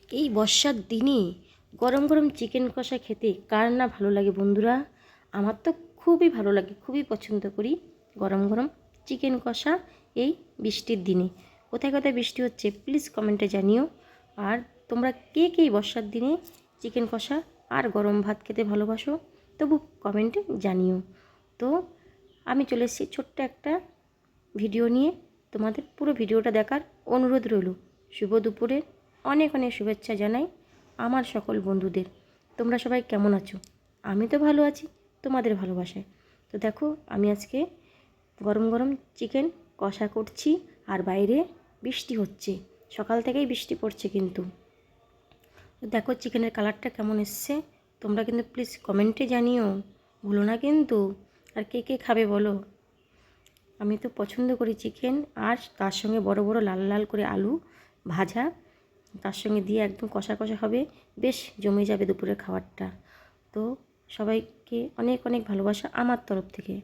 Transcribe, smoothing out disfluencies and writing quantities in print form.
এই বর্ষার দিনে গরম গরম চিকেন কষা খেতে কার না ভালো লাগে বন্ধুরা। আমার তো খুবই ভালো লাগে, খুবই পছন্দ করি গরম গরম চিকেন কষা এই বৃষ্টির দিনে। কোথায় কোথায় বৃষ্টি হচ্ছে প্লিজ কমেন্টে জানিও। আর তোমরা কে কে এই বর্ষার দিনে চিকেন কষা আর গরম ভাত খেতে ভালোবাসো তবু কমেন্টে জানিও। তো আমি চলে এসেছি ছোট্ট একটা ভিডিও নিয়ে, তোমাদের পুরো ভিডিওটা দেখার অনুরোধ রইল। শুভ দুপুরের অনেক অনেক শুভেচ্ছা জানাই আমার সকল বন্ধুদের। তোমরা সবাই কেমন আছো? আমি তো ভালো আছি তোমাদের ভালোবাসায়। তো দেখো আমি আজকে গরম গরম চিকেন কষা করছি আর বাইরে বৃষ্টি হচ্ছে, সকাল থেকেই বৃষ্টি পড়ছে কিন্তু। তো দেখো চিকেনের কালারটা কেমন এসছে, তোমরা কিন্তু প্লিজ কমেন্টে জানিও, ভুলো না কিন্তু। আর কে কে খাবে বলো। আমি তো পছন্দ করি চিকেন, আর তার সঙ্গে বড় বড় লাল লাল করে আলু ভাজা তার সঙ্গে দিয়ে একদম কষা কষা হবে, বেশ জমে যাবে দুপুরের খাবারটা। তো সবাইকে অনেক অনেক ভালোবাসা আমার তরফ থেকে।